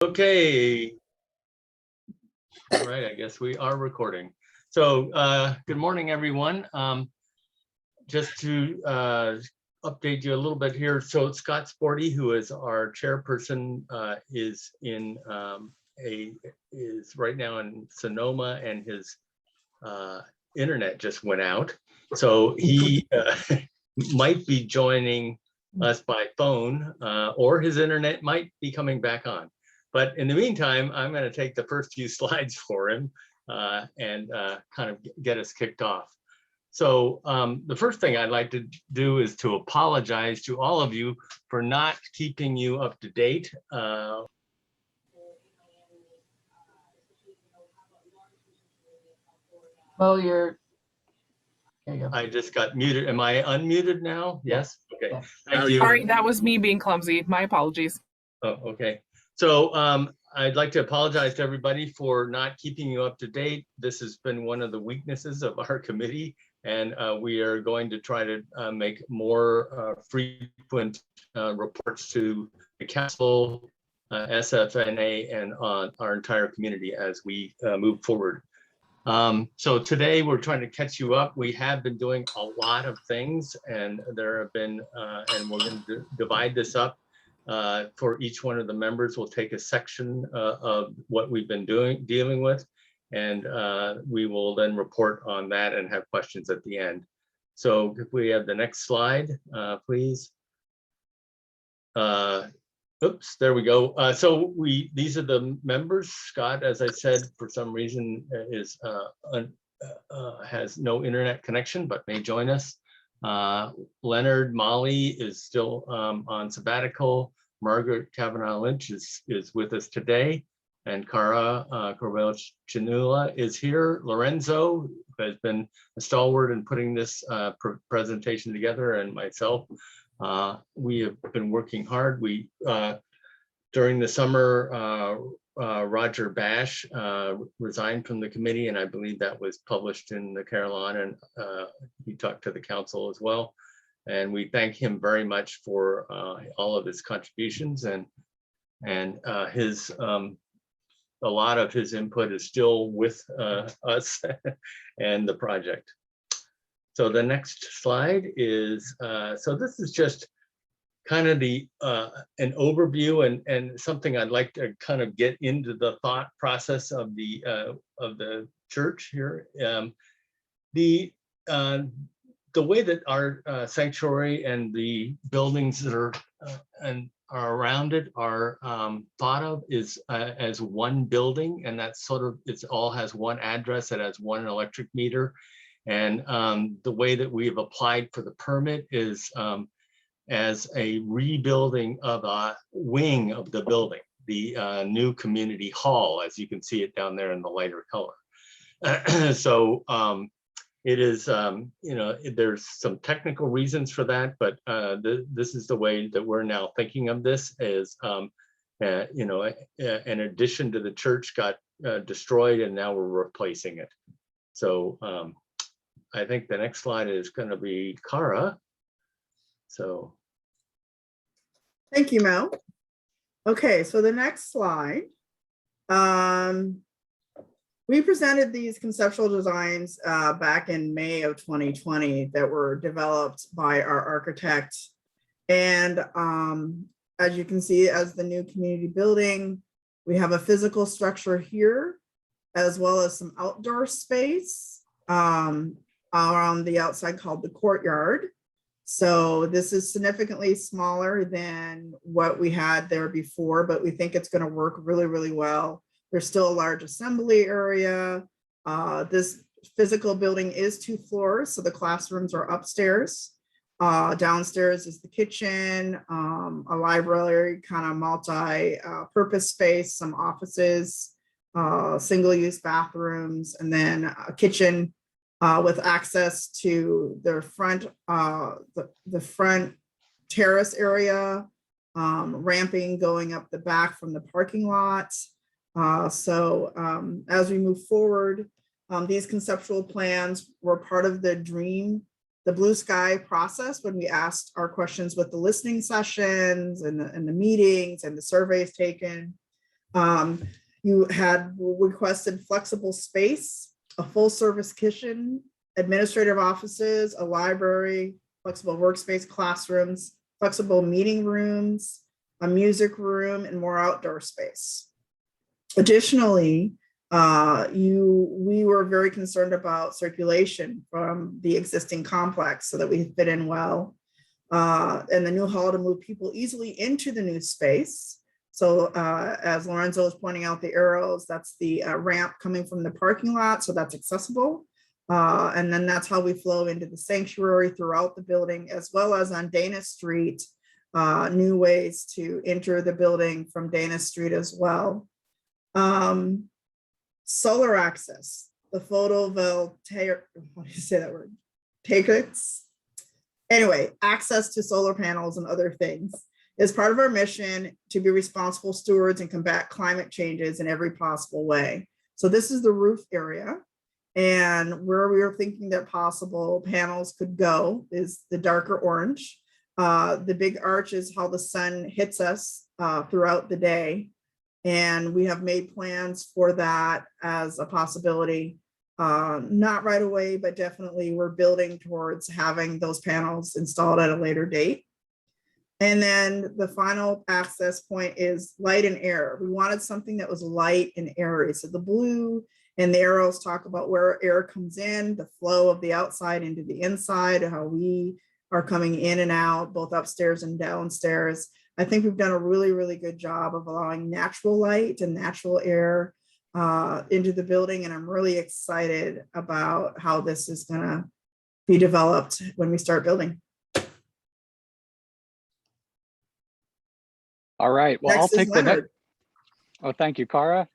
Okay. All right, I guess we are recording. So good morning, everyone. Just to update you a little bit here. So Scott Sporty, who is our chairperson, is right now in Sonoma, and his internet just went out. So he might be joining us by phone, or his internet might be coming back on. But in the meantime, I'm going to take the first few slides for him and kind of get us kicked off. So the first thing I'd like to do is to apologize to all of you for not keeping you up to date. Well, there you go. I just got muted. Am I unmuted now? Yes. Okay. Yeah. Thank you. Sorry, that was me being clumsy. My apologies. Oh, okay. So I'd like to apologize to everybody for not keeping you up to date. This has been one of the weaknesses of our committee, and we are going to try to make more frequent reports to the council, SFNA, and our entire community as we move forward. So today we're trying to catch you up. We have been doing a lot of things, and there have been, and we're going to divide this up. For each one of the members, we'll take a section of what we've been dealing with, and we will then report on that and have questions at the end. So if we have the next slide, please. Oops, there we go. So these are the members. Scott, as I said, for some reason has no internet connection, but may join us. Leonard, Molly is still on sabbatical. Margaret, Kavanaugh, Lynch is with us today, and Cara Llanillo is here. Lorenzo has been a stalwart in putting this presentation together, and myself. We have been working hard. We during the summer, Roger Bash resigned from the committee, and I believe that was published in the Carolina, and he talked to the council as well. And we thank him very much for all of his contributions, and his a lot of his input is still with us and the project. So the next slide is, so this is just kind of the an overview and something I'd like to kind of get into the thought process of the church here. The way that our sanctuary and the buildings that are around it are thought of is as one building, and that's sort of, it all has one address, it has one electric meter. And the way that we've applied for the permit is as a rebuilding of a wing of the building, the new community hall, as you can see it down there in the lighter color. So it is, you know, there's some technical reasons for that, but this is the way that we're now thinking of this is, you know, an addition to the church got destroyed, and now we're replacing it. So I think the next slide is going to be Cara. So. Thank you, Mel. Okay, so the next slide. We presented these conceptual designs back in May of 2020 that were developed by our architect. And as you can see, as the new community building, we have a physical structure here, as well as some outdoor space around the outside called the courtyard. So this is significantly smaller than what we had there before, but we think it's going to work really, really well. There's still a large assembly area. This physical building is 2 floors, so the classrooms are upstairs. Downstairs is the kitchen, a library, kind of multi-purpose space, some offices, single-use bathrooms, and then a kitchen with access to the front, the front terrace area, ramping going up the back from the parking lot. So as we move forward, these conceptual plans were part of the blue sky process when we asked our questions with the listening sessions and the meetings and the surveys taken. You had requested flexible space, a full service kitchen, administrative offices, a library, flexible workspace, classrooms, flexible meeting rooms, a music room, and more outdoor space. Additionally, we were very concerned about circulation from the existing complex so that we fit in well. And the new hall to move people easily into the new space. So as Lorenzo was pointing out the arrows, that's the ramp coming from the parking lot, so that's accessible. And then that's how we flow into the sanctuary throughout the building, as well as on Dana Street, new ways to enter the building from Dana Street as well. Solar access, the photovoltaic, how do you say that word? Takes. Anyway, access to solar panels and other things is part of our mission to be responsible stewards and combat climate changes in every possible way. So this is the roof area. And where we were thinking that possible panels could go is the darker orange. The big arch is how the sun hits us throughout the day. And we have made plans for that as a possibility. Not right away, but definitely we're building towards having those panels installed at a later date. And then the final access point is light and air. We wanted something that was light and airy. So the blue and the arrows talk about where air comes in, the flow of the outside into the inside, how we are coming in and out, both upstairs and downstairs. I think we've done a really, really good job of allowing natural light and natural air into the building. And I'm really excited about how this is gonna be developed when we start building. All right, well, Next I'll is take the next. Leonard. Oh, thank you, Cara.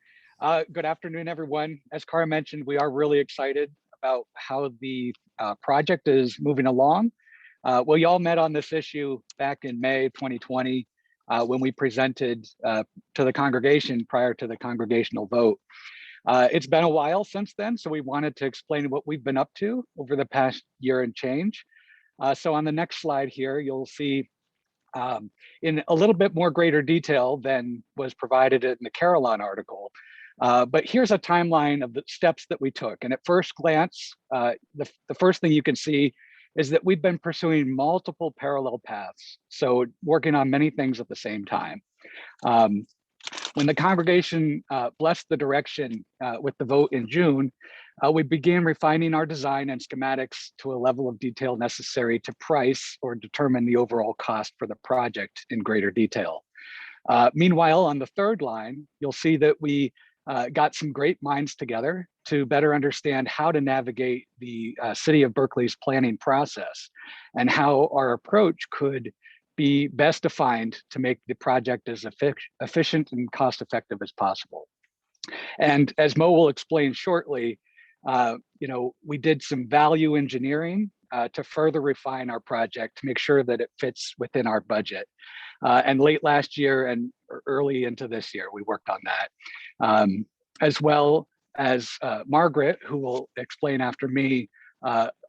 Good afternoon, everyone. As Cara mentioned, we are really excited about how the project is moving along. Well, you all met on this issue back in May 2020 when we presented to the congregation prior to the congregational vote. It's been a while since then, so we wanted to explain what we've been up to over the past year and change. So on the next slide here, you'll see in a little bit more greater detail than was provided in the Caroline article. But here's a timeline of the steps that we took. And at first glance, the first thing you can see is that we've been pursuing multiple parallel paths. So working on many things at the same time. When the congregation blessed the direction with the vote in June, we began refining our design and schematics to a level of detail necessary to price or determine the overall cost for the project in greater detail. Meanwhile, on the third line, you'll see that we got some great minds together to better understand how to navigate the City of Berkeley's planning process and how our approach could be best defined to make the project as efficient and cost-effective as possible. And as Mo will explain shortly, we did some value engineering to further refine our project to make sure that it fits within our budget. And late last year and early into this year, we worked on that. As well as Margaret, who will explain after me,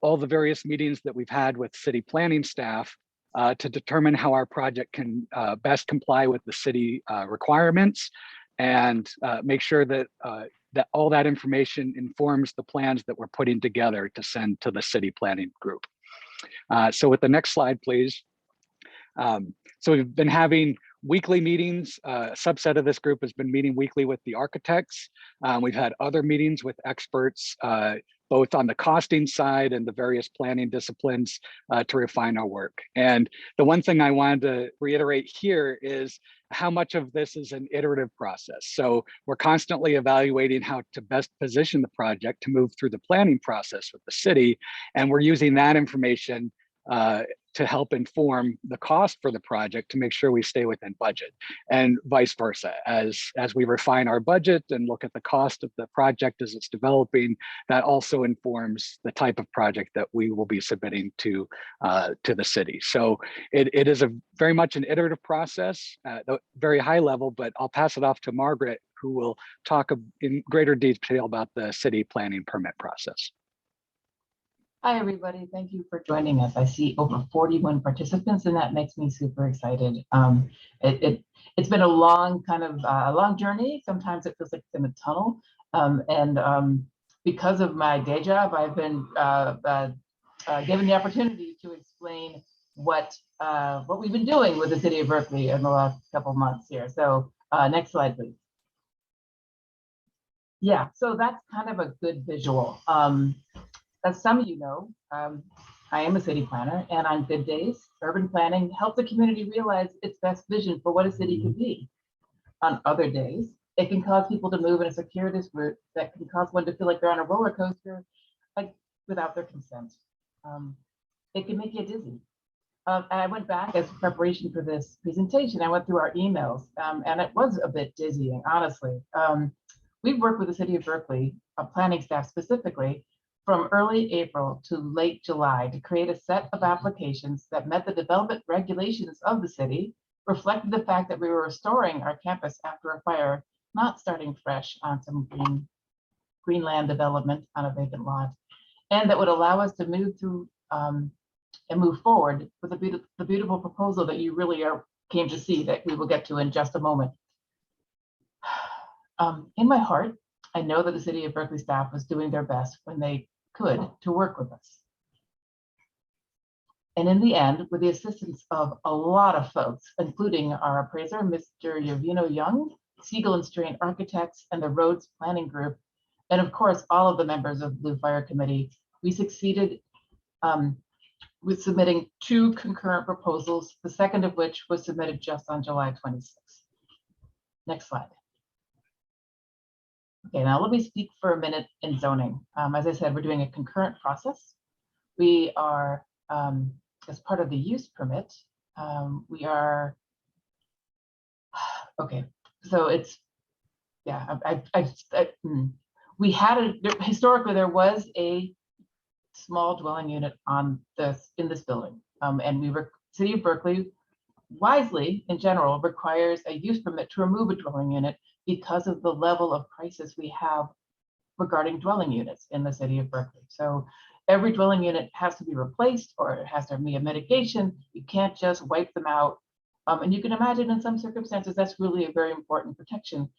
all the various meetings that we've had with city planning staff to determine how our project can best comply with the city requirements and make sure that that all that information informs the plans that we're putting together to send to the city planning group. So with the next slide, please. So we've been having weekly meetings. A subset of this group has been meeting weekly with the architects. We've had other meetings with experts, both on the costing side and the various planning disciplines to refine our work. And the one thing I wanted to reiterate here is how much of this is an iterative process. So we're constantly evaluating how to best position the project to move through the planning process with the city. And we're using that information to help inform the cost for the project to make sure we stay within budget, and vice versa. As we refine our budget and look at the cost of the project as it's developing, that also informs the type of project that we will be submitting to the city. So it is a very much an iterative process at a very high level, but I'll pass it off to Margaret, who will talk in greater detail about the city planning permit process. Hi, everybody. Thank you for joining us. I see over 41 participants, and that makes me super excited. It's been a long a long journey. Sometimes it feels like it's in a tunnel. Because of my day job, I've been given the opportunity to explain what we've been doing with the city of Berkeley in the last couple months here. So next slide, please. Yeah, so that's kind of a good visual. As some of you know, I am a city planner, and on good days, urban planning helps the community realize its best vision for what a city could be. On other days, it can cause people to move in a circuitous route that can cause one to feel like they're on a roller coaster, like without their consent. It can make you dizzy. And I went back as preparation for this presentation. I went through our emails, and it was a bit dizzying, honestly. We've worked with the city of Berkeley, planning staff specifically, from early April to late July to create a set of applications that met the development regulations of the city, reflected the fact that we were restoring our campus after a fire, not starting fresh on some green land development on a vacant lot, and that would allow us to move through and move forward with the beautiful proposal that you really came to see, that we will get to in just a moment. In my heart, I know that the city of Berkeley staff was doing their best when they could to work with us. And in the end, with the assistance of a lot of folks, including our appraiser, Mr. Yovino Young, Siegel and Strain Architects, and the Roads Planning Group, and of course, all of the members of the Blue Fire Committee, we succeeded with submitting 2 concurrent proposals, the second of which was submitted just on July 26th. Next slide. Okay, now let me speak for a minute in zoning. As I said, we're doing a concurrent process. We are, as part of the use permit, okay, so it's, yeah, we had historically, there was a small dwelling unit in this building. And City of Berkeley, wisely in general, requires a use permit to remove a dwelling unit because of the level of crisis we have regarding dwelling units in the city of Berkeley. So every dwelling unit has to be replaced, or it has to be a mitigation. You can't just wipe them out. And you can imagine in some circumstances, that's really a very important protection.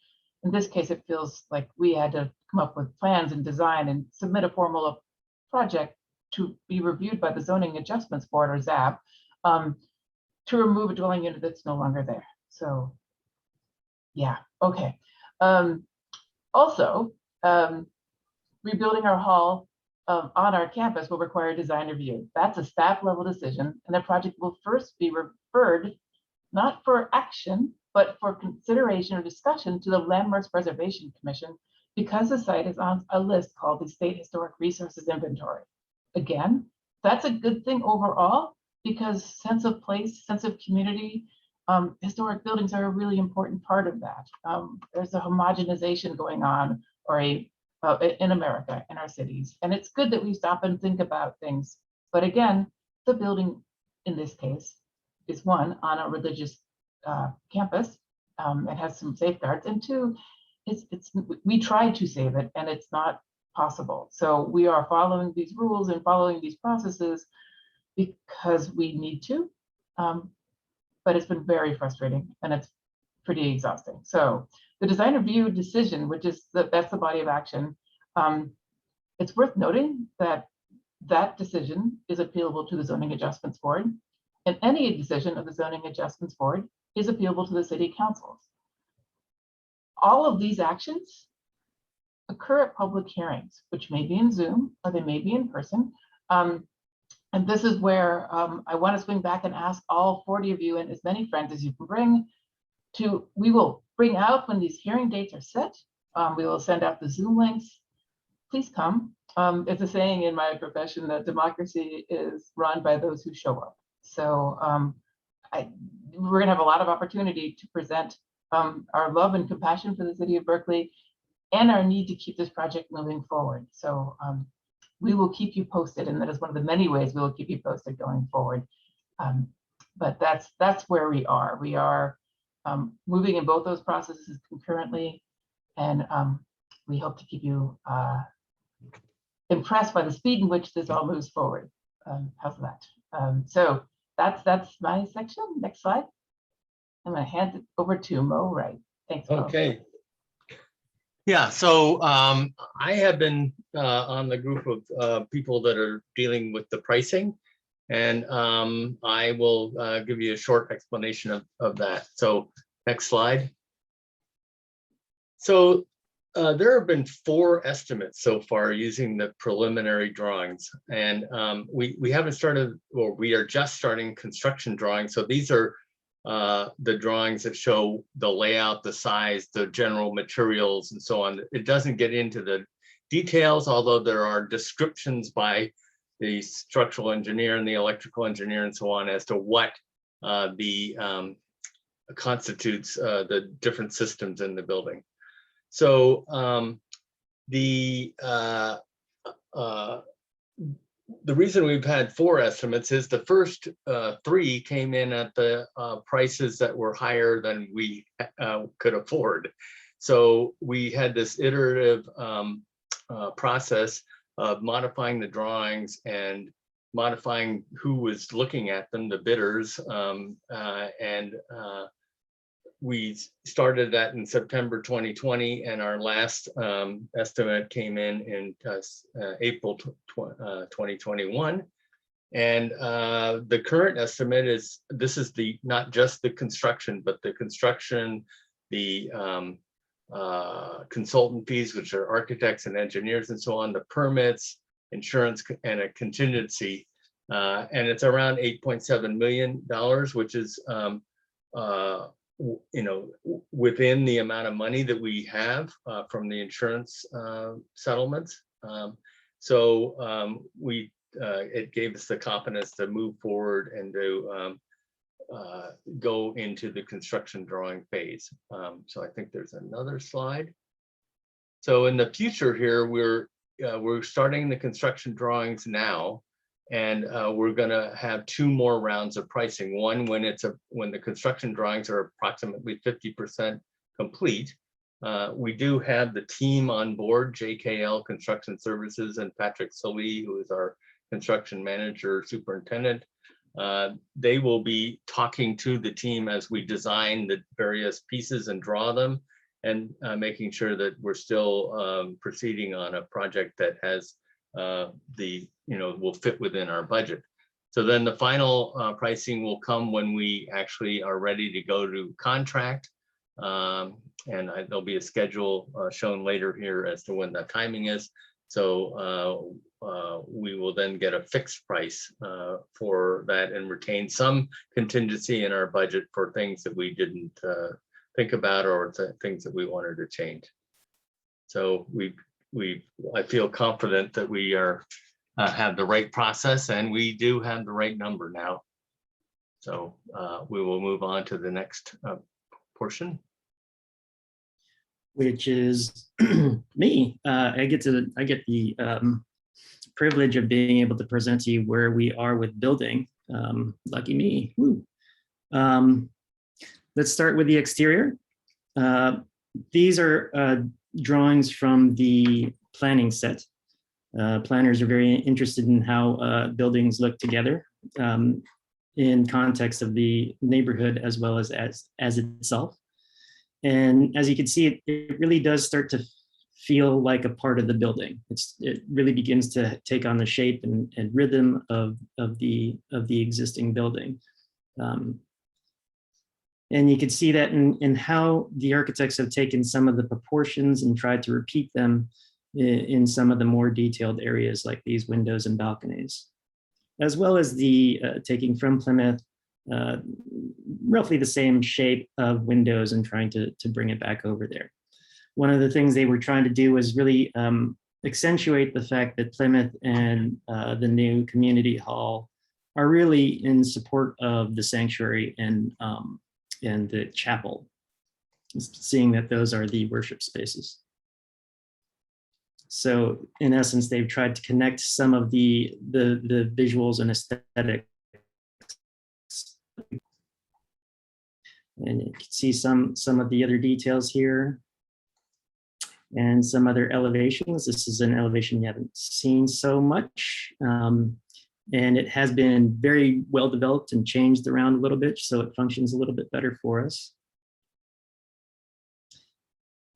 In this case, it feels like we had to come up with plans and design and submit a formal project to be reviewed by the Zoning Adjustments Board, or ZAB, to remove a dwelling unit that's no longer there. So yeah, okay. Also, rebuilding our hall on our campus will require a design review. That's a staff level decision, and the project will first be referred, not for action, but for consideration or discussion to the Landmarks Preservation Commission, because the site is on a list called the State Historic Resources Inventory. Again, that's a good thing overall, because sense of place, sense of community, historic buildings are a really important part of that. There's a homogenization going on, or in America, in our cities. And it's good that we stop and think about things. But again, the building in this case is, one, on a religious campus. It has some safeguards, and 2, we tried to save it, and it's not possible. So we are following these rules and following these processes because we need to. But it's been very frustrating, and it's pretty exhausting. So the design review decision, which is that's the body of action, it's worth noting that that decision is appealable to the Zoning Adjustments Board, and any decision of the Zoning Adjustments Board is appealable to the city councils. All of these actions occur at public hearings, which may be in Zoom or they may be in person. And this is where I want to swing back and ask all 40 of you and as many friends as you can bring we will bring out when these hearing dates are set. We will send out the Zoom links. Please come. It's a saying in my profession that democracy is run by those who show up. So we're gonna have a lot of opportunity to present our love and compassion for the city of Berkeley and our need to keep this project moving forward. So we will keep you posted, and that is one of the many ways we will keep you posted going forward. But that's where we are. We are moving in both those processes concurrently, and we hope to keep you impressed by the speed in which this all moves forward. How's that? So that's my section. Next slide. I'm going to hand it over to Mo Wright. Thanks, Mo. Okay. Yeah, so I have been on the group of people that are dealing with the pricing, and I will give you a short explanation of that. So next slide. So there have been 4 estimates so far using the preliminary drawings, and we haven't started, or we are just starting construction drawings. So these are the drawings that show the layout, the size, the general materials, and so on. It doesn't get into the details, although there are descriptions by the structural engineer and the electrical engineer and so on as to what constitutes the different systems in the building. So the reason we've had 4 estimates is the first 3 came in at the prices that were higher than we could afford. So we had this iterative process of modifying the drawings and modifying who was looking at them, the bidders, and we started that in September 2020, and our last estimate came in April 2021. And the current estimate is, this is not just the construction, but the construction, the consultant fees, which are architects and engineers and so on, the permits, insurance, and a contingency. And it's around $8.7 million, which is within the amount of money that we have from the insurance settlements. It gave us the confidence to move forward and to go into the construction drawing phase. So I think there's another slide. So in the future here, we're starting the construction drawings now. And we're going to have 2 more rounds of pricing. One when the construction drawings are approximately 50% complete. We do have the team on board, JKL Construction Services, and Patrick Sully, who is our construction manager superintendent. They will be talking to the team as we design the various pieces and draw them, and making sure that we're still proceeding on a project that has will fit within our budget. So then the final pricing will come when we actually are ready to go to contract. And there'll be a schedule shown later here as to when that timing is. So we will then get a fixed price for that and retain some contingency in our budget for things that we didn't think about, or things that we wanted to change. So I feel confident that we have the right process, and we do have the right number now. So we will move on to the next portion, which is me. I get the privilege of being able to present to you where we are with building. Lucky me. Woo. Let's start with the exterior. These are drawings from the planning set. Planners are very interested in how buildings look together in context of the neighborhood as well as itself. And as you can see, it really does start to feel like a part of the building. It really begins to take on the shape and rhythm of the existing building. And you can see that in how the architects have taken some of the proportions and tried to repeat them in some of the more detailed areas like these windows and balconies, as well as the taking from Plymouth roughly the same shape of windows and trying to bring it back over there. One of the things they were trying to do was really accentuate the fact that Plymouth and the new community hall are really in support of the sanctuary and the chapel, seeing that those are the worship spaces. So in essence, they've tried to connect some of the visuals and aesthetics. And you can see some of the other details here. and some other elevations. This is an elevation you haven't seen so much. And it has been very well developed and changed around a little bit, so it functions a little bit better for us.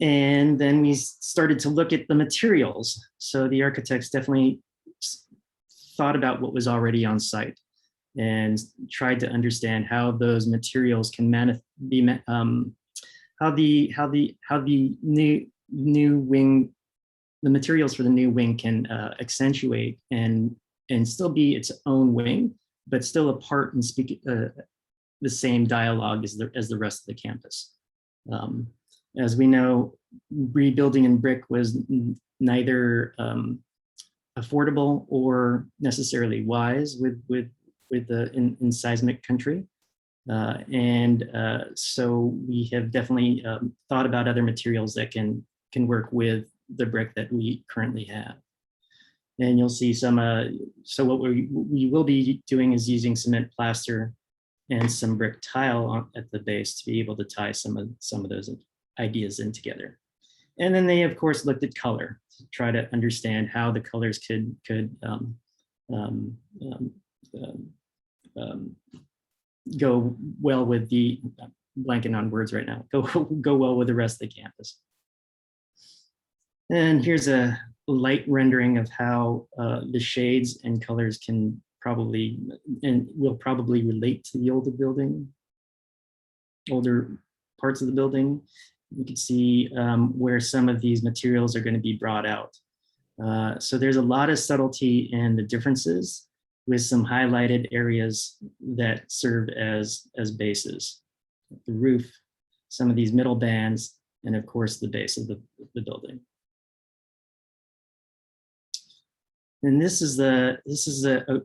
And then we started to look at the materials. So the architects definitely thought about what was already on site and tried to understand how those materials can how the new wing, the materials for the new wing can accentuate and still be its own wing, but still apart and speak the same dialogue as the rest of the campus. As we know, rebuilding in brick was neither affordable or necessarily wise in seismic country. So we have definitely thought about other materials that can work with the brick that we currently have. And you'll see some, so what we will be doing is using cement plaster and some brick tile at the base to be able to tie some of those ideas in together. And then they of course looked at color to try to understand how the colors could go well with the, blanking on words right now, go well with the rest of the campus. And here's a light rendering of how the shades and colors can probably and will probably relate to the older parts of the building. You can see where some of these materials are going to be brought out. So there's a lot of subtlety in the differences, with some highlighted areas that serve as bases. The roof, some of these middle bands, and of course the base of the building. And this is a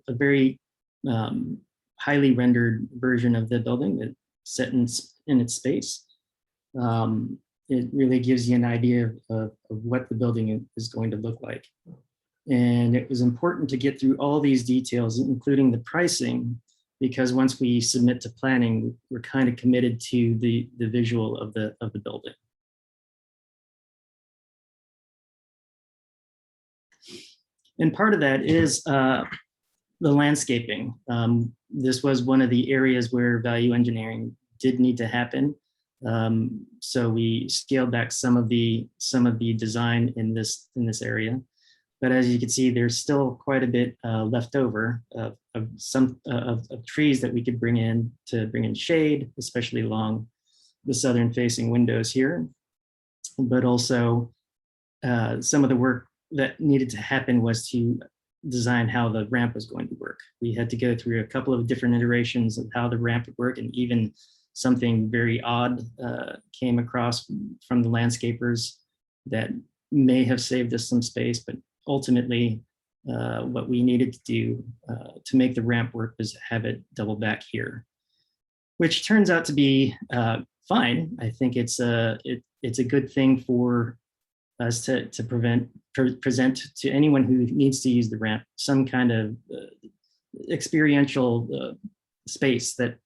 very highly rendered version of the building that's set in its space. It really gives you an idea of what the building is going to look like. And it was important to get through all these details, including the pricing, because once we submit to planning, we're kind of committed to the visual of the building. And part of that is the landscaping. This was one of the areas where value engineering did need to happen. So we scaled back some of the design in this area. But as you can see, there's still quite a bit left over of trees that we could bring in to bring in shade, especially along the southern facing windows here. But also some of the work that needed to happen was to design how the ramp was going to work. We had to go through a couple of different iterations of how the ramp would work, and even something very odd came across from the landscapers that may have saved us some space, but ultimately what we needed to do to make the ramp work was have it double back here, which turns out to be fine. I think it's a good thing for us to present to anyone who needs to use the ramp some kind of experiential space that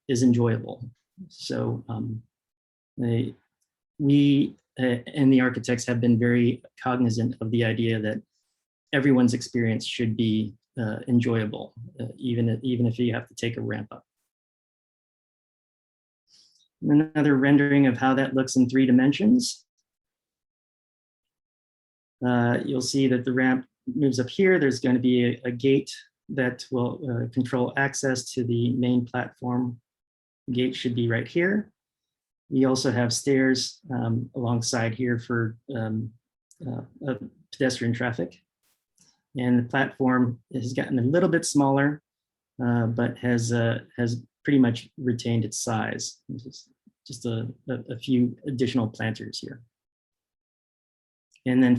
is enjoyable. So we and the architects have been very cognizant of the idea that everyone's experience should be enjoyable, even if you have to take a ramp up. Another rendering of how that looks in 3 dimensions. You'll see that the ramp moves up here. There's going to be a gate that will control access to the main platform. The gate should be right here. We also have stairs alongside here for pedestrian traffic. And the platform has gotten a little bit smaller, but has pretty much retained its size. Just a few additional planters here. And then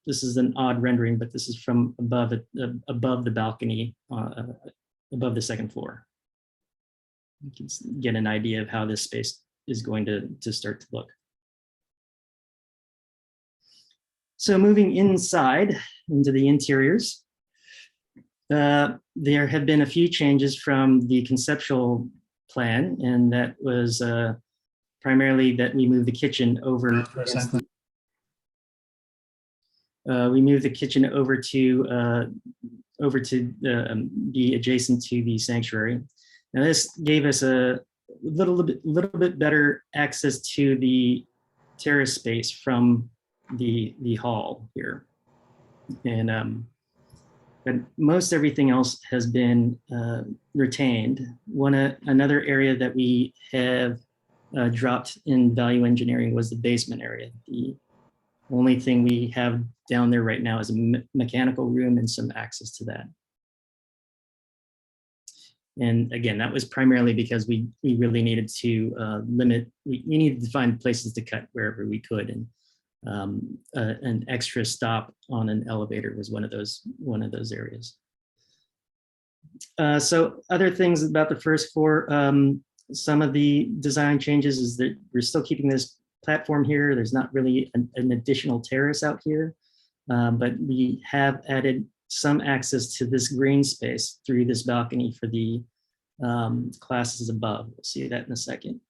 this is an odd rendering, but this is from above the balcony, above the 2nd floor. You can get an idea of how this space is going to start to look. So moving inside into the interiors, there have been a few changes from the conceptual plan, and that was primarily that we moved the kitchen over. We moved the kitchen over to be adjacent to the sanctuary. Now this gave us a little bit better access to the terrace space from the hall here. And but most everything else has been retained. Another area that we have dropped in value engineering was the basement area. The only thing we have down there right now is a mechanical room and some access to that. And again, that was primarily because we really needed to limit, we needed to find places to cut wherever we could. And an extra stop on an elevator was one of those areas. So other things about the first floor, some of the design changes is that we're still keeping this platform here. There's not really an additional terrace out here, but we have added some access to this green space through this balcony for the classes above. We'll see that in a second.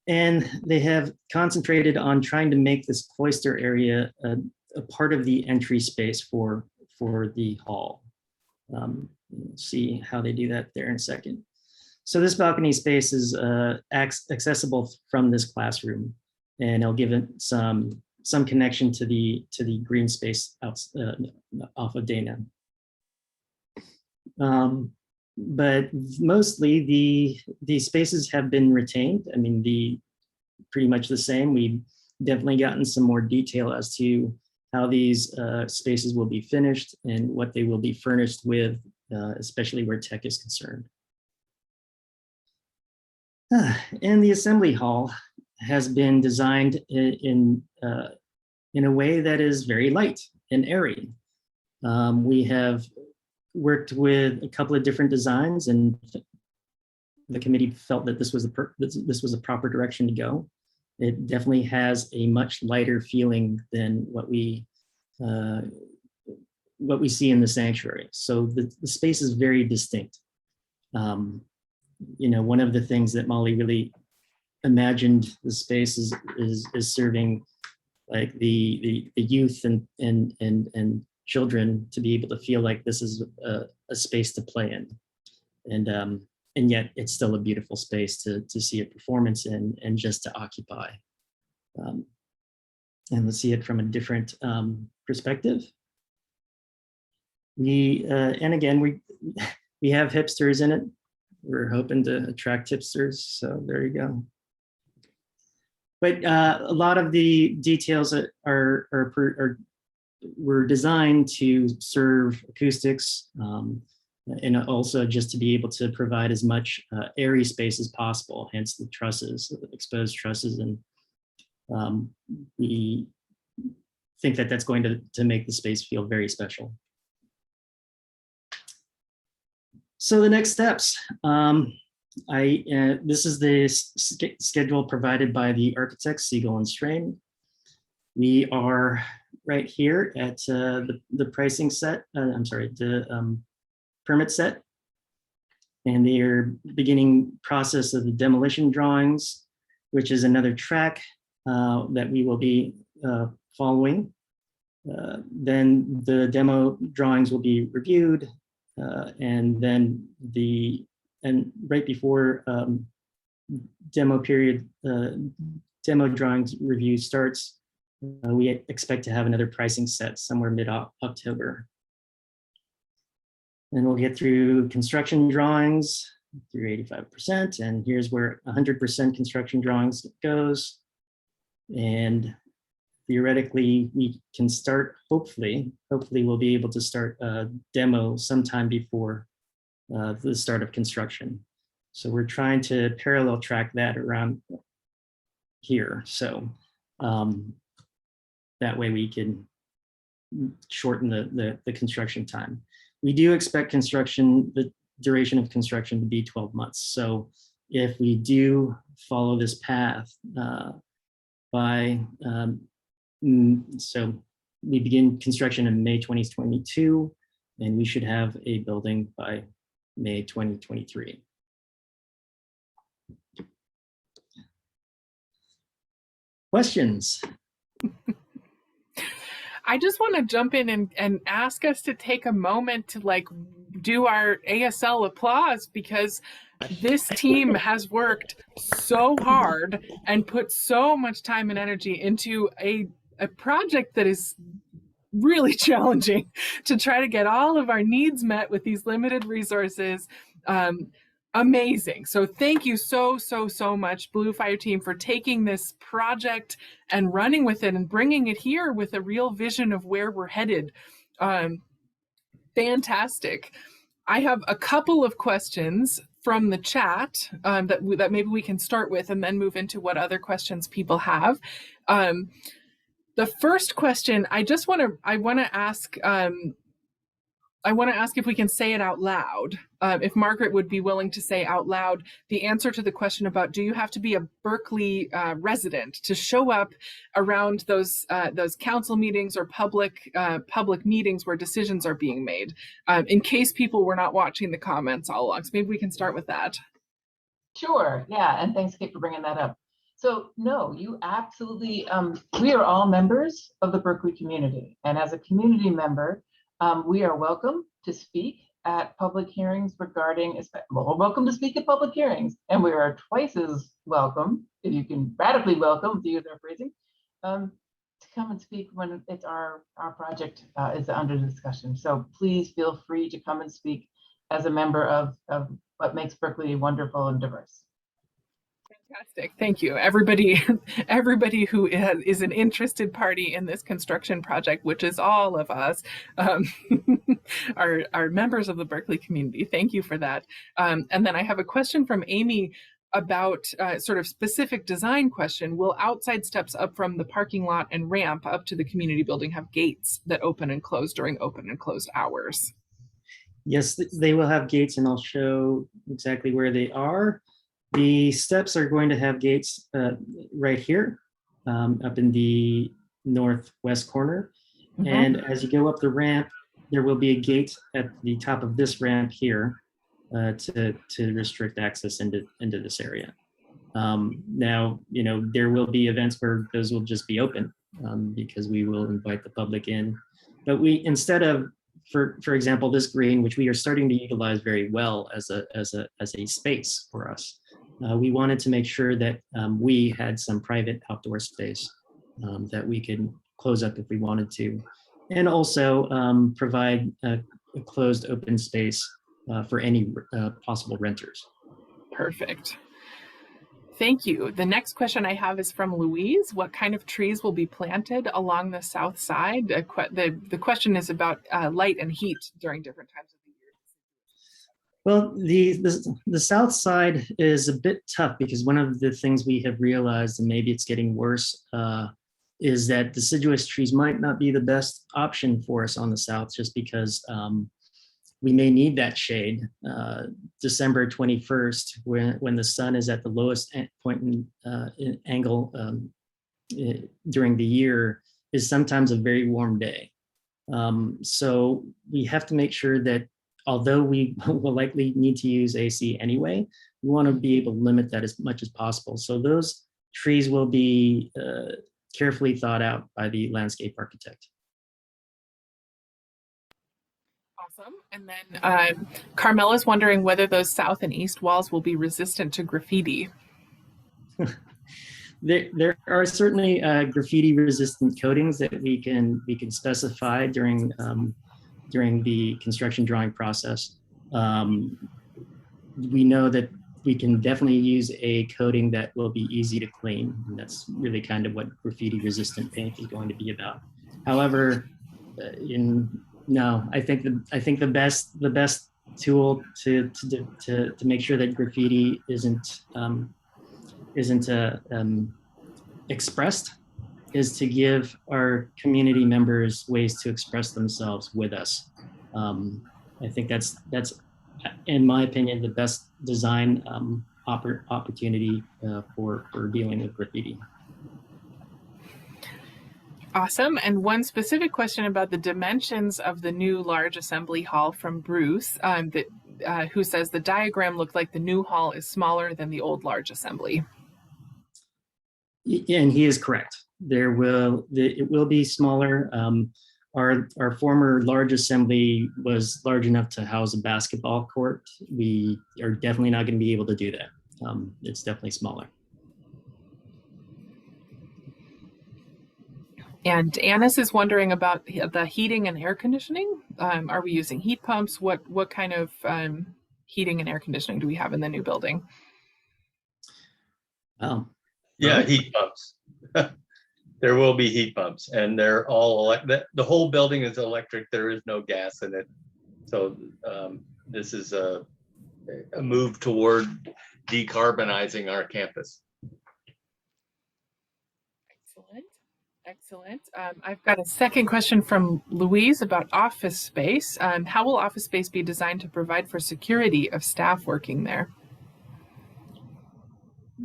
And they have concentrated on trying to make this cloister area a part of the entry space for the hall. We'll see how they do that there in a second. So this balcony space is accessible from this classroom, and it'll give it some connection to the green space off of Dana. But mostly the spaces have been retained. I mean, pretty much the same. We've definitely gotten some more detail as to how these spaces will be finished and what they will be furnished with, especially where tech is concerned. And the assembly hall has been designed in a way that is very light and airy. We have worked with a couple of different designs, and the committee felt that this was a proper direction to go. It definitely has a much lighter feeling than what we see in the sanctuary. So the space is very distinct. You know, one of the things that Molly really imagined the space is serving, like the youth and children to be able to feel like this is a space to play in, and yet it's still a beautiful space to see a performance in and just to occupy, and let's see it from a different perspective. And again, we have hipsters in it. We're hoping to attract hipsters, so there you go. But a lot of the details were designed to serve acoustics, and also just to be able to provide as much airy space as possible, hence the trusses, exposed trusses. And we think that that's going to make the space feel very special. So the next steps, this is the schedule provided by the architects, Siegel and Strain. We are right here at the pricing set, the permit set, and they are beginning process of the demolition drawings, which is another track that we will be following. Then the demo drawings will be reviewed, and then right before demo period, demo drawings review starts, we expect to have another pricing set somewhere mid-October. And we'll get through construction drawings through 85%, and here's where 100% construction drawings goes. And theoretically, we can start, hopefully we'll be able to start a demo sometime before the start of construction. So we're trying to parallel track that around here. So that way we can shorten the construction time. We do expect the duration of construction to be 12 months. So if we do follow this path so we begin construction in May 2022, and we should have a building by May 2023. Questions? I just want to jump in and ask us to take a moment to like do our ASL applause, because this team has worked so hard and put so much time and energy into a project that is really challenging to try to get all of our needs met with these limited resources. Amazing. So thank you so much, Blue Fire team, for taking this project and running with it and bringing it here with a real vision of where we're headed. Fantastic. I have a couple of questions from the chat that maybe we can start with and then move into what other questions people have. The first question, I want to ask if we can say it out loud. If Margaret would be willing to say out loud the answer to the question about, do you have to be a Berkeley resident to show up around those council meetings or public meetings where decisions are being made, in case people were not watching the comments all along. So maybe we can start with that. Sure, yeah, and thanks, Kate, for bringing that up. So no, you absolutely, we are all members of the Berkeley community. And as a community member, we are welcome to speak at public hearings regarding, well, welcome to speak at public hearings. And we are twice as welcome, if you can radically welcome, to use our phrasing, to come and speak when it's our project is under discussion. So please feel free to come and speak as a member of what makes Berkeley wonderful and diverse. Fantastic. Thank you. Everybody who is an interested party in this construction project, which is all of us, are members of the Berkeley community. Thank you for that. And then I have a question from Amy about sort of specific design question. Will outside steps up from the parking lot and ramp up to the community building have gates that open and close during open and closed hours? Yes, they will have gates, and I'll show exactly where they are. The steps are going to have gates right here, up in the northwest corner. Mm-hmm. And as you go up the ramp, there will be a gate at the top of this ramp here to restrict access into this area. Now, there will be events where those will just be open because we will invite the public in. But we, instead of, for example, this green, which we are starting to utilize very well as a space for us. We wanted to make sure that we had some private outdoor space that we could close up if we wanted to, and also provide a closed open space for any possible renters. Perfect. Thank you. The next question I have is from Louise. What kind of trees will be planted along the south side? The question is about light and heat during different times of the year. Well, the south side is a bit tough because one of the things we have realized, and maybe it's getting worse, is that deciduous trees might not be the best option for us on the south, just because we may need that shade. December 21st, when the sun is at the lowest point in angle during the year, is sometimes a very warm day. So we have to make sure that, although we will likely need to use AC anyway, we want to be able to limit that as much as possible. So those trees will be carefully thought out by the landscape architect. Awesome. And then Carmela's wondering whether those south and east walls will be resistant to graffiti. There are certainly graffiti resistant coatings that we can specify during the construction drawing process. We know that we can definitely use a coating that will be easy to clean. And that's really kind of what graffiti resistant paint is going to be about. However, I think the best tool to make sure that graffiti isn't expressed is to give our community members ways to express themselves with us. I think that's in my opinion the best design opportunity for dealing with graffiti. Awesome. And one specific question about the dimensions of the new large assembly hall from Bruce, who says the diagram looked like the new hall is smaller than the old large assembly. And he is correct. it will be smaller. Our former large assembly was large enough to house a basketball court. We are definitely not going to be able to do that. It's definitely smaller. And Annis is wondering about the heating and air conditioning. Are we using heat pumps? What kind of heating and air conditioning do we have in the new building? Yeah, heat pumps. There will be heat pumps, and they're all the whole building is electric. There is no gas in it. So this is a move toward decarbonizing our campus. Excellent. I've got a second question from Louise about office space. How will office space be designed to provide for security of staff working there?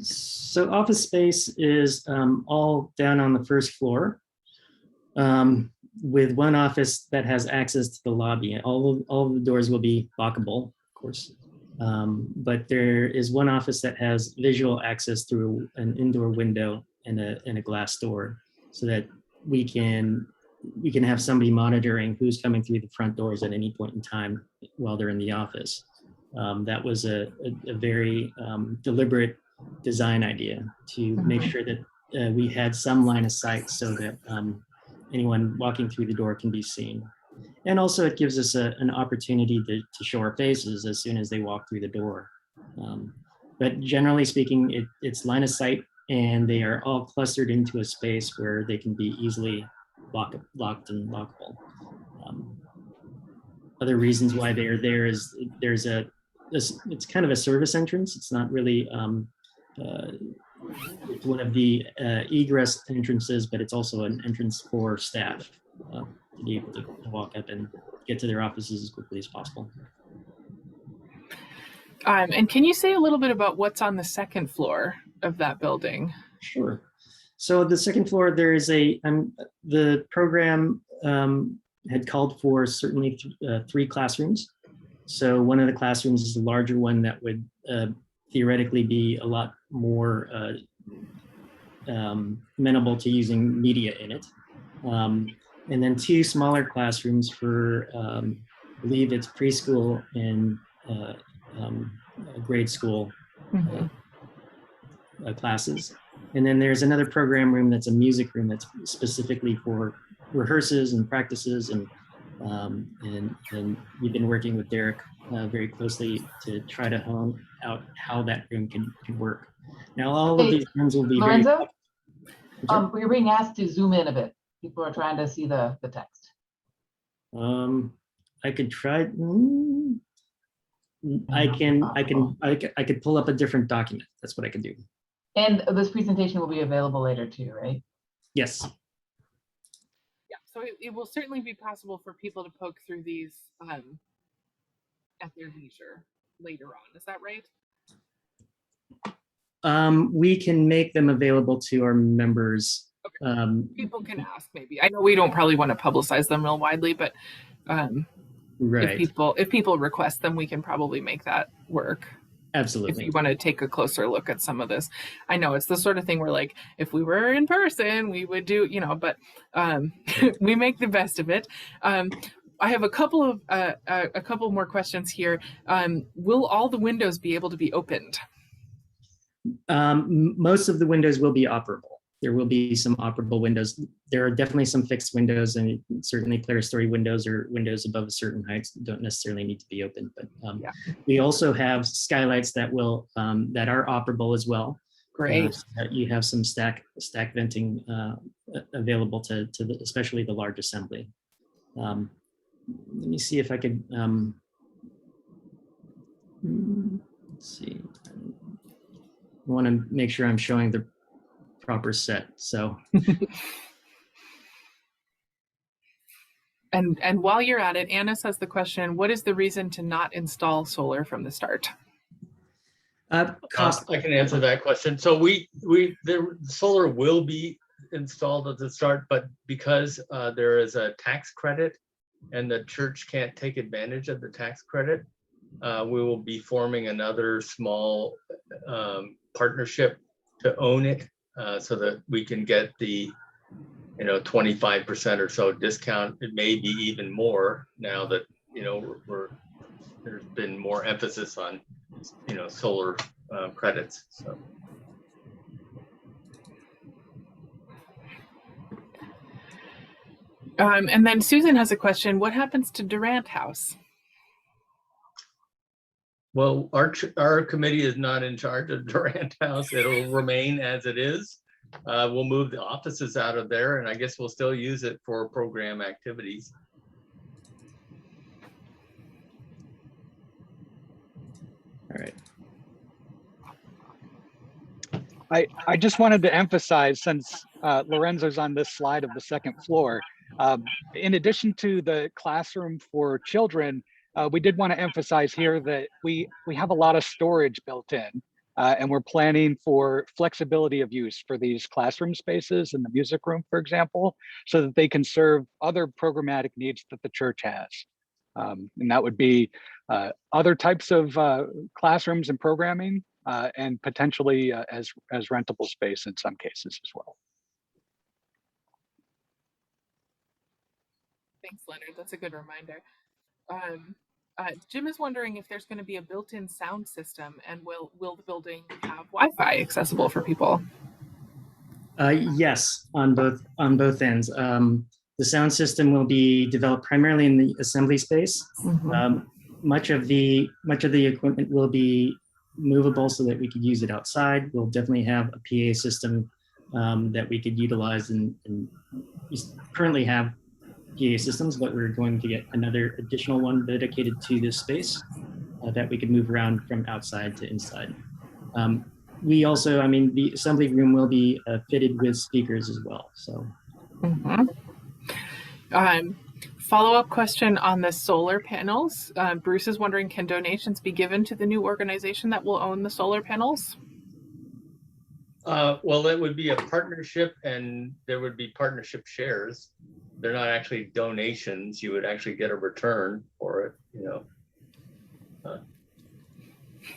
So office space is all down on the first floor, with one office that has access to the lobby. All of the doors will be lockable, of course, but there is one office that has visual access through an indoor window and a glass door, so that we can have somebody monitoring who's coming through the front doors at any point in time while they're in the office. That was a very deliberate design idea to make sure that we had some line of sight so that anyone walking through the door can be seen. And also it gives us an opportunity to show our faces as soon as they walk through the door. But generally speaking, it's line of sight, and they are all clustered into a space where they can be easily locked and lockable. Other reasons why they are there is it's kind of a service entrance. It's not really it's one of the egress entrances, but it's also an entrance for staff to be able to walk up and get to their offices as quickly as possible. And can you say a little bit about what's on the second floor of that building? Sure. So the second floor, there is the program had called for certainly 3 classrooms. So one of the classrooms is a larger one that would theoretically be a lot more amenable to using media in it. And then 2 smaller classrooms for, I believe it's preschool and grade school classes. And then there's another program room that's a music room that's specifically for rehearses and practices, and we've been working with Derek very closely to try to hone out how that room can work. Now all of these rooms will be Lorenzo, we're being asked to zoom in a bit. People are trying to see the text. I could try. I could pull up a different document. That's what I could do. And this presentation will be available later too, right? Yes. Yeah, so it will certainly be possible for people to poke through these at their leisure later on. Is that right? We can make them available to our members. Okay. People can ask, maybe. I know we don't probably want to publicize them real widely, but right. If people request them, we can probably make that work. Absolutely. If you want to take a closer look at some of this. I know it's the sort of thing where, like, if we were in person, we would do, but we make the best of it. I have a couple more questions here. Will all the windows be able to be opened? Most of the windows will be operable. There will be some operable windows. There are definitely some fixed windows, and certainly clerestory windows or windows above a certain height don't necessarily need to be open. But we also have skylights that will that are operable as well. Great. So that you have some stack venting available to especially the large assembly. Let me see if I could. Let's see. I want to make sure I'm showing the proper set. So. And while you're at it, Anna has the question: what is the reason to not install solar from the start? Cost. I can answer that question. So the solar will be installed at the start, but because there is a tax credit and the church can't take advantage of the tax credit, we will be forming another small partnership to own it, so that we can get the 25% or so discount. It may be even more now that, there's been more emphasis on, solar credits. So. And then Susan has a question. What happens to Durant House? Well, our committee is not in charge of Durant House. It'll remain as it is. We'll move the offices out of there, and I guess we'll still use it for program activities. All right. I just wanted to emphasize, since Lorenzo's on this slide of the second floor, in addition to the classroom for children, we did want to emphasize here that we have a lot of storage built in, and we're planning for flexibility of use for these classroom spaces in the music room, for example, so that they can serve other programmatic needs that the church has. And that would be other types of classrooms and programming, and potentially as rentable space in some cases as well. Thanks, Leonard. That's a good reminder. Jim is wondering if there's going to be a built-in sound system, and will the building have Wi-Fi accessible for people? Yes, on both ends. The sound system will be developed primarily in the assembly space. Mm-hmm. Much of the equipment will be movable so that we could use it outside. We'll definitely have a PA system that we could utilize, and we currently have PA systems, but we're going to get another additional one dedicated to this space that we could move around from outside to inside. We also, the assembly room will be fitted with speakers as well. So. Mm-hmm. Follow-up question on the solar panels. Bruce is wondering, can donations be given to the new organization that will own the solar panels? Well, it would be a partnership, and there would be partnership shares. They're not actually donations. You would actually get a return for it,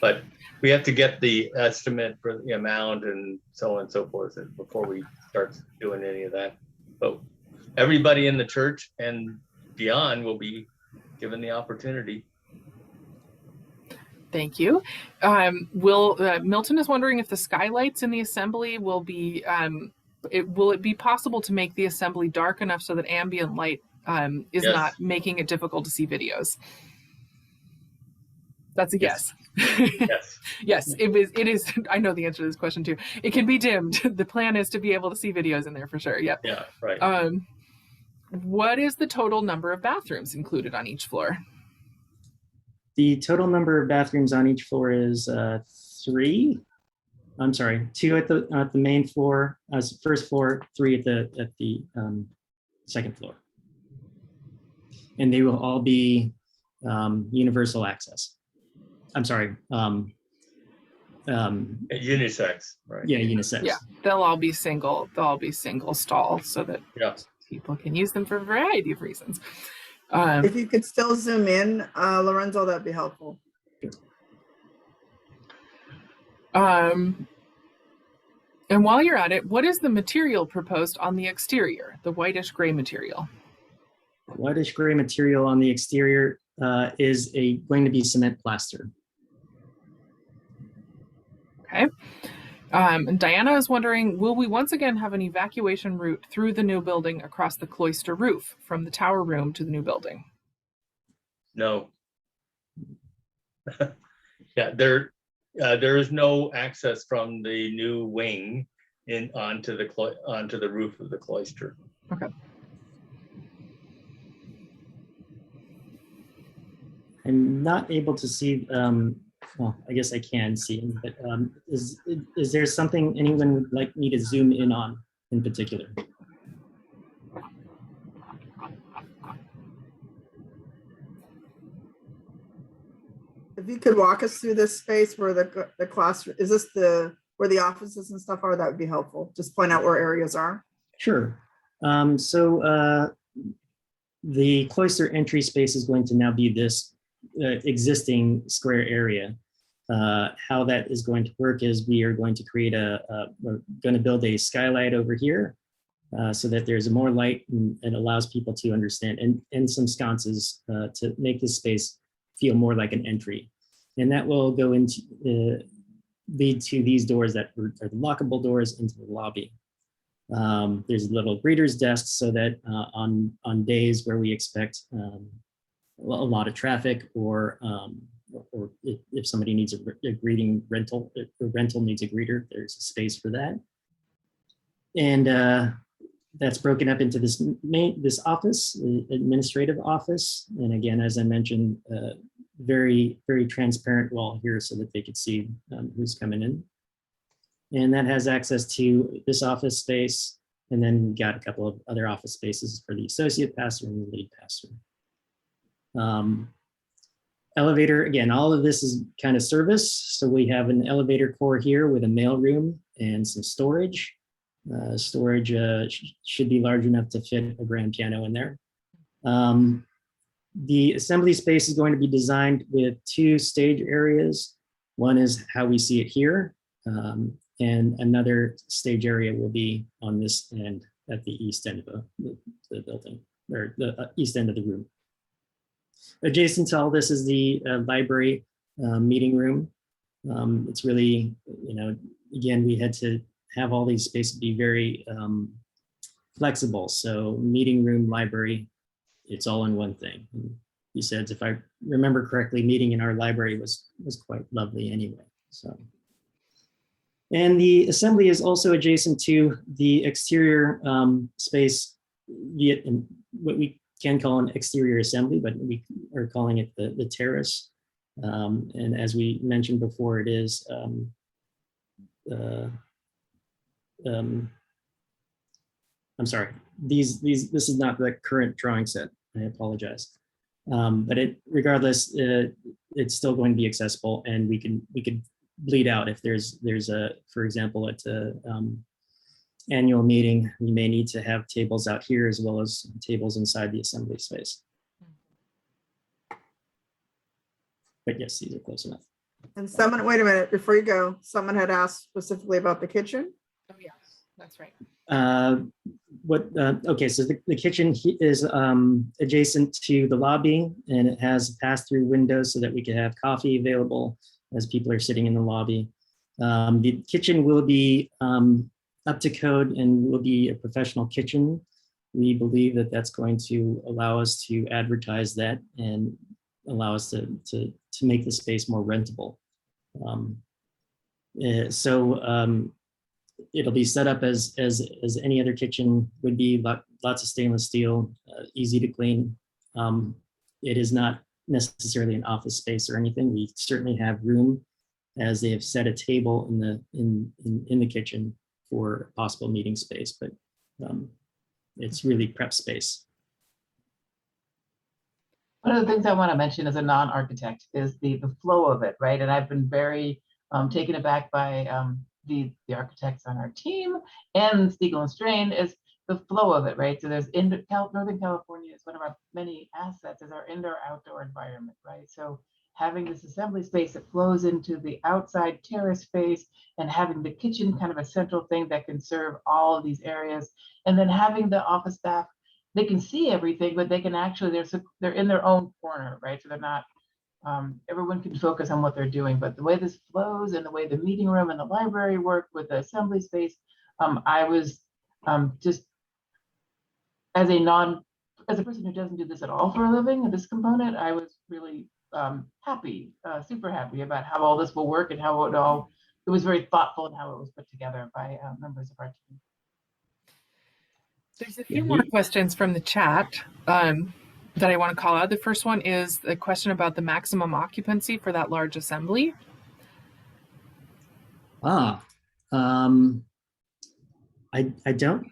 but we have to get the estimate for the amount and so on and so forth before we start doing any of that. But everybody in the church and beyond will be given the opportunity. Thank you. Milton is wondering if the skylights in the assembly will be, will it be possible to make the assembly dark enough so that ambient light is Yes. not making it difficult to see videos? That's a Yes. yes. Yes. Yes, it is. I know the answer to this question too. It can be dimmed. The plan is to be able to see videos in there for sure. Yep. Yeah, right. What is the total number of bathrooms included on each floor? The total number of bathrooms on each floor is 3. I'm sorry, 2 at the main floor, as first floor, 3 at the second floor, and they will all be universal access. I'm sorry, Unisex, right? yeah, unisex. Yeah, they'll all be single. They'll all be single stall, so that people can use them for a variety of reasons. If you could still zoom in, Lorenzo, that'd be helpful. And while you're at it, what is the material proposed on the exterior, the whitish gray material? Whitish gray material on the exterior is going to be cement plaster. Okay. And Diana is wondering, will we once again have an evacuation route through the new building across the cloister roof from the tower room to the new building? No. Yeah, there is no access from the new wing onto the roof of the cloister. Okay. I'm not able to see. Well, I guess I can see him, but is there something anyone would like me to zoom in on in particular? If you could walk us through this space where the classroom, is this where the offices and stuff are, that would be helpful. Just point out where areas are. Sure. So the cloister entry space is going to now be this existing square area. How that is going to work is we are going to create we're going to build a skylight over here. so that there's more light and allows people to understand, and some sconces to make this space feel more like an entry. And that will go into lead to these doors that are the lockable doors into the lobby. There's a little greeter's desk so that on days where we expect a lot of traffic, or if somebody needs a greeting rental, if the rental needs a greeter, there's a space for that. And that's broken up into this office, administrative office. And again, as I mentioned, very, very transparent wall here so that they could see who's coming in. And that has access to this office space. And then we got a couple of other office spaces for the associate pastor and the lead pastor. Elevator, again, all of this is kind of service. So we have an elevator core here with a mail room and some storage. Storage should be large enough to fit a grand piano in there. The assembly space is going to be designed with 2 stage areas. One is how we see it here, and another stage area will be on this end at the east end of the building, or the east end of the room. Adjacent to all this is the library meeting room. It's really, again, we had to have all these spaces be very flexible. So meeting room, library, it's all in one thing. And he said, if I remember correctly, meeting in our library was quite lovely anyway. So, and the assembly is also adjacent to the exterior space, what we can call an exterior assembly, but we are calling it the terrace. And as we mentioned before, it is I'm sorry, this is not the current drawing set. I apologize. But regardless, it's still going to be accessible, and we could bleed out if there's a, for example, at a annual meeting, you may need to have tables out here as well as tables inside the assembly space. But yes, these are close enough. And someone, wait a minute, before you go, someone had asked specifically about the kitchen. Oh, yeah, that's right. Okay, so the kitchen is adjacent to the lobby, and it has pass-through windows so that we can have coffee available as people are sitting in the lobby. The kitchen will be up to code and will be a professional kitchen. We believe that that's going to allow us to advertise that and allow us to make the space more rentable. It'll be set up as any other kitchen would be, lots of stainless steel, easy to clean. It is not necessarily an office space or anything. We certainly have room, as they have set a table in the kitchen for a possible meeting space, but it's really prep space. One of the things I want to mention as a non-architect is the flow of it, right? And I've been very taken aback by the architects on our team and Stiegel and Strain is the flow of it, right? So there's Northern California is one of our many assets, is our indoor-outdoor environment, right? So having this assembly space that flows into the outside terrace space and having the kitchen kind of a central thing that can serve all of these areas, and then having the office staff, they can see everything, but they can actually, they're in their own corner, right? So they're not, everyone can focus on what they're doing, but the way this flows and the way the meeting room and the library work with the assembly space, I was just, as a person who doesn't do this at all for a living, this component, I was really happy, super happy about how all this will work and how it was very thoughtful in how it was put together by members of our team. There's a few more questions from the chat that I want to call out. The first one is the question about the maximum occupancy for that large assembly. I don't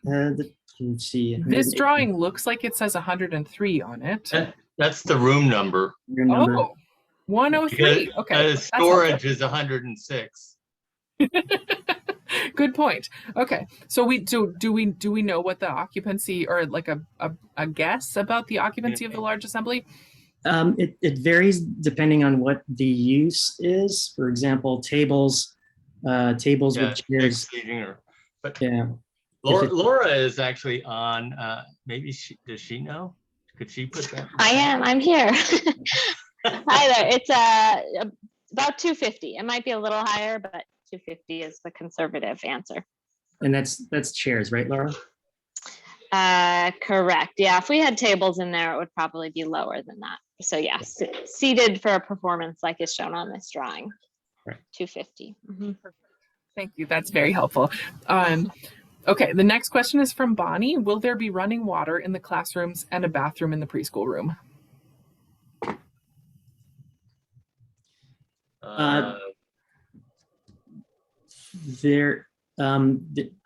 let's see. This drawing looks like it says 103 on it. That's the room number. Your number. Oh, 103. Okay. Storage is 106. Good point. Okay, so do we know what the occupancy, or like a guess about the occupancy of the large assembly? It varies depending on what the use is. For example, tables with chairs. But Yeah, Laura is actually on, maybe does she know? Could she put that? I am. I'm here. Hi there. It's about 250. It might be a little higher, but 250 is the conservative answer. And that's chairs, right, Laura? Correct. Yeah. If we had tables in there, it would probably be lower than that. So yes, seated for a performance like is shown on this drawing. Right. 250. Mm-hmm. Thank you. That's very helpful. Okay, the next question is from Bonnie. Will there be running water in the classrooms and a bathroom in the preschool room?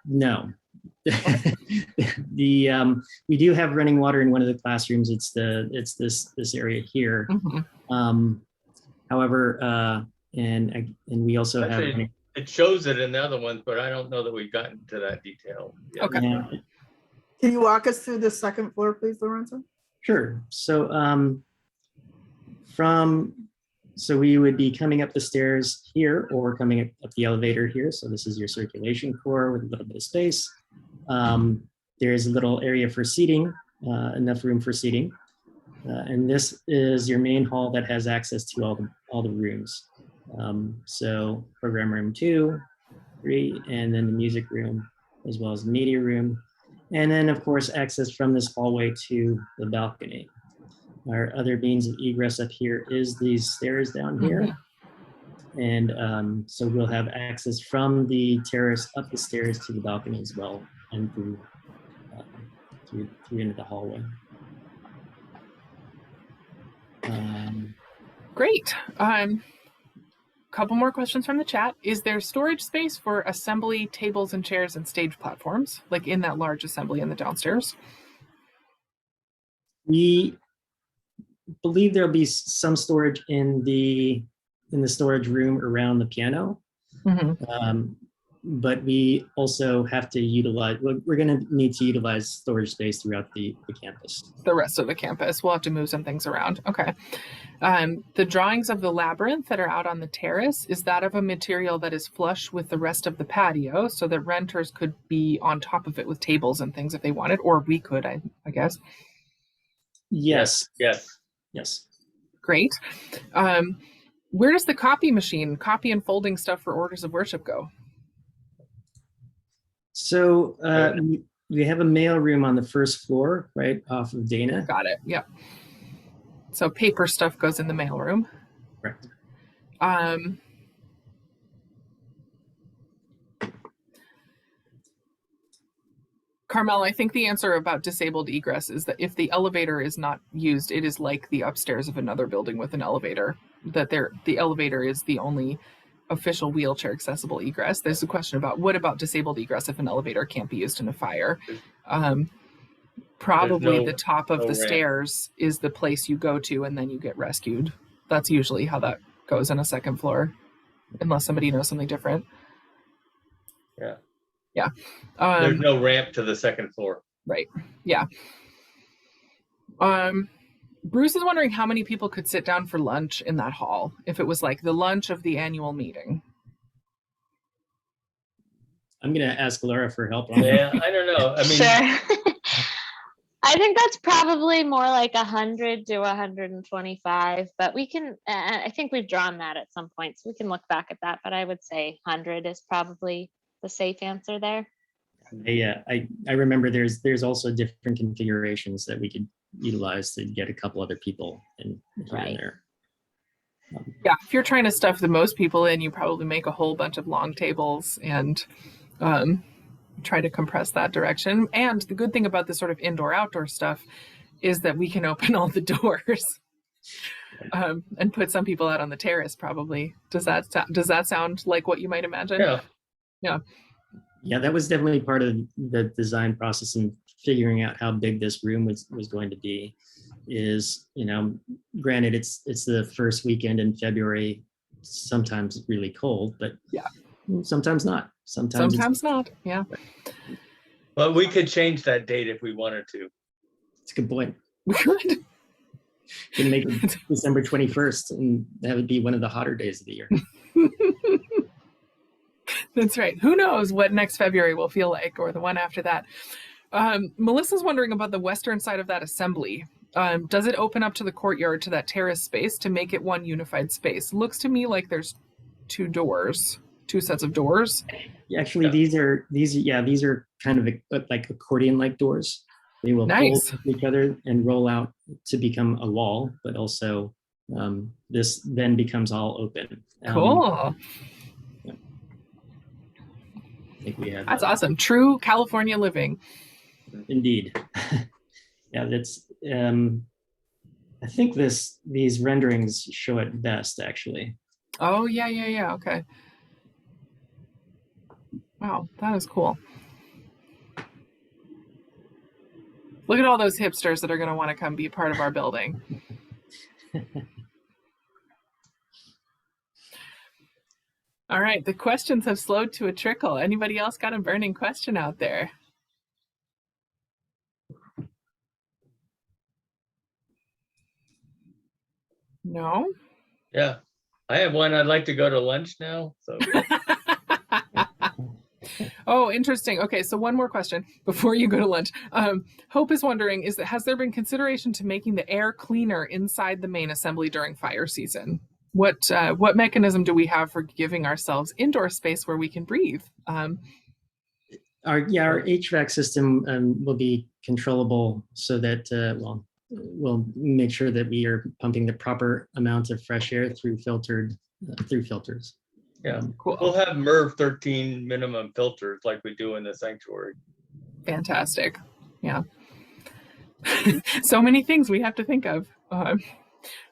No. We do have running water in one of the classrooms. It's this area here. Mm-hmm. However, and we also Actually, have. it shows it in the other ones, but I don't know that we've gotten to that detail yet. Okay. Yeah. Can you walk us through the second floor, please, Lorenzo? Sure. So so we would be coming up the stairs here or coming up the elevator here. So this is your circulation core with a little bit of space. There is a little area for seating, enough room for seating. And this is your main hall that has access to all the rooms. So program room 2, 3, and then the music room, as well as the media room. And then of course, access from this hallway to the balcony. Our other means of egress up here is these stairs down here. And so we'll have access from the terrace up the stairs to the balcony as well, and through into the hallway. Great. Couple more questions from the chat. Is there storage space for assembly tables and chairs and stage platforms, like in that large assembly in the downstairs? We believe there'll be some storage in the storage room around the piano. Mm-hmm. But we also have to utilize, we're going to need to utilize storage space throughout the campus. The rest of the campus. We'll have to move some things around. Okay. The drawings of the labyrinth that are out on the terrace, is that of a material that is flush with the rest of the patio so that renters could be on top of it with tables and things if they wanted, or we could, I guess. Yes. Yes. Yes. Great. Where does the copy and folding stuff for orders of worship go? So we have a mail room on the first floor, right off of Dana. Got it. Yep. So paper stuff goes in the mail room. Correct. Carmel, I think the answer about disabled egress is that if the elevator is not used, it is like the upstairs of another building with an elevator, that the elevator is the only official wheelchair accessible egress. There's a question about what about disabled egress if an elevator can't be used in a fire? Probably the top of the stairs is the place you go to and then you get rescued. That's usually how that goes on a second floor, unless somebody knows something different. Yeah. Yeah. There's no ramp to the second floor. Right. Yeah. Bruce is wondering how many people could sit down for lunch in that hall if it was like the lunch of the annual meeting. I'm going to ask Laura for help on that. Yeah, I don't know. I mean, Sure. I think that's probably more like 100 to 125, but we can, I think we've drawn that at some point, so we can look back at that, but I would say 100 is probably the safe answer there. Yeah, I remember there's also different configurations that we could utilize to get a couple other people in there. Yeah, if you're trying to stuff the most people in, you probably make a whole bunch of long tables and try to compress that direction. And the good thing about this sort of indoor-outdoor stuff is that we can open all the doors and put some people out on the terrace. Probably. Does that sound like what you might imagine? yeah. Yeah. Yeah, that was definitely part of the design process and figuring out how big this room was going to be. Is, granted, it's the first weekend in February, sometimes really cold, but yeah, sometimes not. Sometimes not. Yeah. Well, we could change that date if we wanted to. It's a good point. We could. Can make it December 21st, and that would be one of the hotter days of the year. That's right. Who knows what next February will feel like, or the one after that. Melissa's wondering about the western side of that assembly. Does it open up to the courtyard, to that terrace space, to make it one unified space? Looks to me like there's two sets of doors. Actually, Yeah. these are kind of like accordion-like doors. They will Nice. fold into each other and roll out to become a wall, but also this then becomes all open. Cool. I think we have. That's awesome. True California living. Indeed. Yeah, that's. I think these renderings show it best, actually. Oh, yeah. Okay. Wow, that is cool. Look at all those hipsters that are going to want to come be part of our building. All right, the questions have slowed to a trickle. Anybody else got a burning question out there? No? Yeah, I have one. I'd like to go to lunch now. So Oh, interesting. Okay, so one more question before you go to lunch. Hope is wondering, has there been consideration to making the air cleaner inside the main assembly during fire season? What mechanism do we have for giving ourselves indoor space where we can breathe? Our HVAC system will be controllable so that we'll make sure that we are pumping the proper amount of fresh air through filters. yeah, Cool. we'll have MERV 13 minimum filters like we do in the sanctuary. Fantastic. Yeah. So many things we have to think of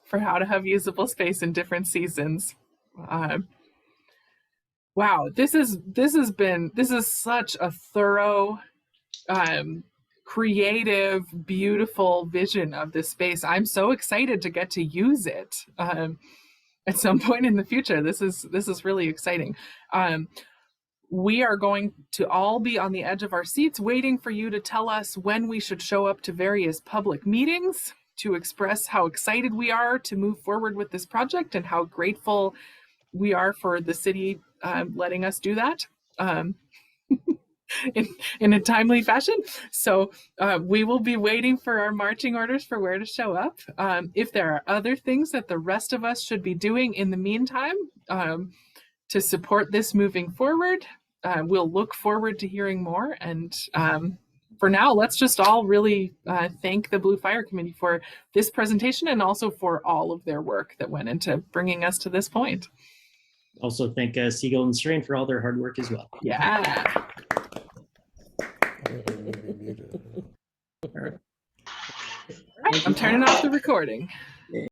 for how to have usable space in different seasons. Wow, this is such a thorough, creative, beautiful vision of this space. I'm so excited to get to use it at some point in the future. This is really exciting. We are going to all be on the edge of our seats waiting for you to tell us when we should show up to various public meetings to express how excited we are to move forward with this project and how grateful we are for the city letting us do that in a timely fashion. So we will be waiting for our marching orders for where to show up. If there are other things that the rest of us should be doing in the meantime to support this moving forward, we'll look forward to hearing more. And for now, let's just all really thank the Blue Fire Committee for this presentation and also for all of their work that went into bringing us to this point. Also thank Siegel and Strain for all their hard work as well. Yeah. All right. All right, I'm turning off the recording.